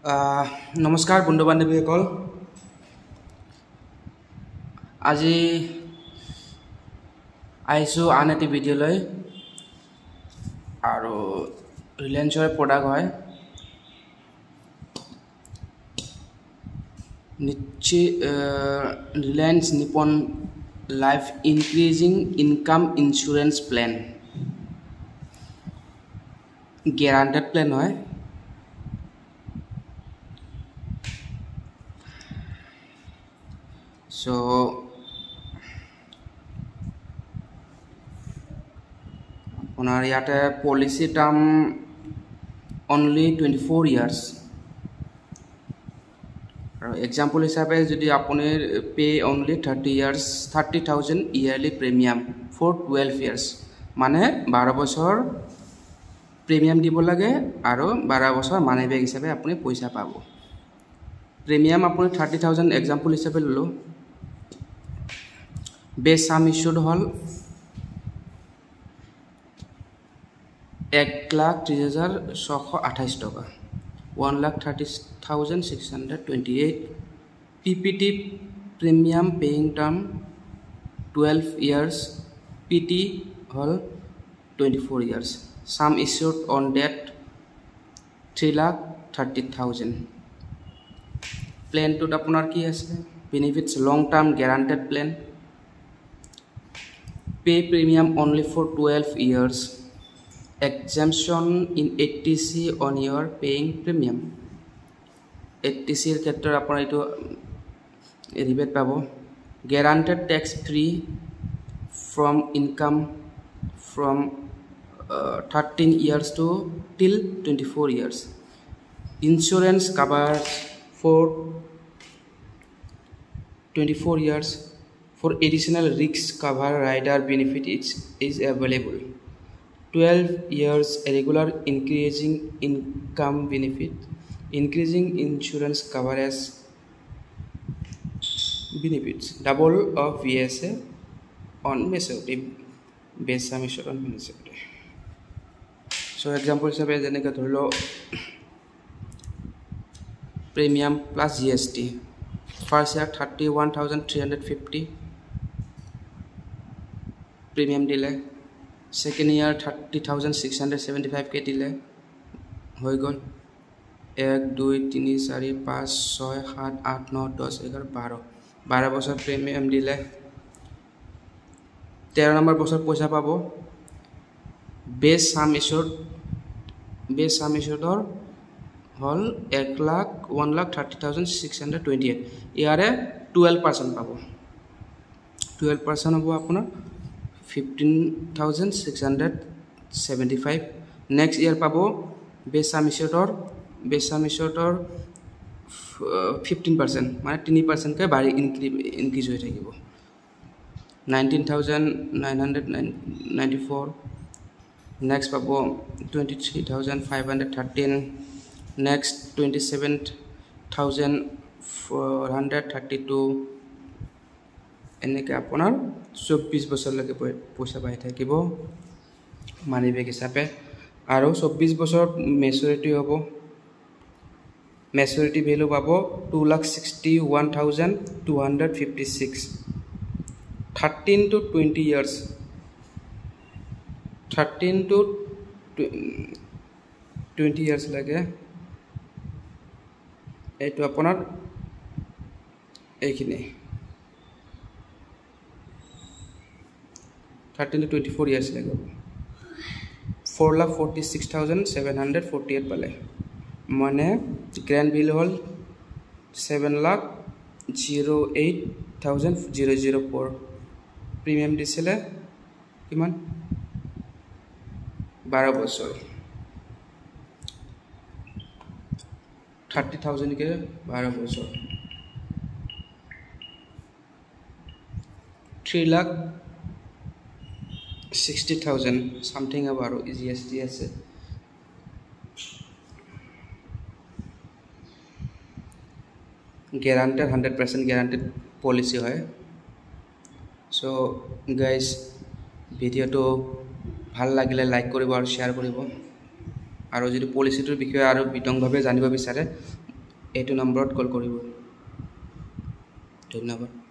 নমস্কাৰ বন্ধু বান্ধৱীসকল আজি আহিছোঁ আন এটি ভিডিঅ'লৈ আৰু ৰিলায়েন্সৰ প্ৰডাক্ট হয় Reliance Nippon life increasing income insurance plan guaranteed plan হয় So আপোনাৰ ইয়াতে পলিসি টাৰ্ম only 24 years আৰু এক্সাম্পল হিচাপে যদি আপুনি pay only 30,000 yearly premium for 12 years মানে 12 বছৰ প্ৰিমিয়াম দিব লাগে আৰু 12 বছৰ মানি বেক হিচাপে আপুনি পইচা পাব প্ৰিমিয়াম আপুনি 30,000 এক্সাম্পল হিচাপে ললো বেছ সাম ইস্যুড হল 1,30,628 টাকা 1,30,628 PPT premium paying term 12 years PT hol 24 years sum issued on debt 3,30,000 plan to আপোনাৰ কি আছে benefits long term guaranteed plan pay premium only for 12 years exemption in 80C on your paying premium 80C এর ক্ষেত্রে আপনারা এটো rebate পাবো guaranteed tax free from income from 13 years to till 24 years insurance covers for 24 years for additional risk cover rider benefit is available 12 years regular increasing income benefit increasing insurance coverage benefits double of VSA on maturity base sum issued on maturity so example হিসাবে যেনেকৈ ধৰিলো premium plus GST first year 31,350 premium delay second year 30,675 के delay हो गल 1 2 3 4 5 6 7 8 9 10 11 12 বছৰ premium দিলে 13 number বছৰ পইচা পাব বেছ সাম ইস্যুডৰ হল 1,30,628 ইয়াৰে 12% পাব 12% হ'ব আপোনাৰ 15,675 next year পাবো বেছ সাম ইস্যুডৰ 15% মানে 3% কে বাঢ়ি ইনক্ৰিজ হৈ থাকিব 19,994 next পাবো 23,513 next 27,432 এনেকৈ আপোনাৰ 24 বছৰলৈকে পইচা পাই থাকিব মানি বেক হিচাপে আৰু 24 বছৰ মেচুৰিটি হ'ব মেচুৰিটি ভ্যালু পাব 2,61,256 13 to 20 years 13 to 20 years লাগে এইটো আপোনাৰ এইখিনি 13 to 24 years লাগে 4,46,748 পালে মানে গ্র্যান্ড বিল হল 7,08,004 প্রিমিয়াম দিছিলে কিমান 12 বছৰ 30,000 কে 12 বছৰ 3,60,000 something about GST আছে guaranteed 100% guaranteed policy হয় so guys video to ভাল লাগিলে লাইক কৰিব আৰু শেয়াৰ কৰিব আৰু যদি পলিচিটোৰ বিষয়ে আৰু বিতংভাৱে জানিব বিচাৰে এইটো নম্বৰত কল কৰিব। ধন্যবাদ।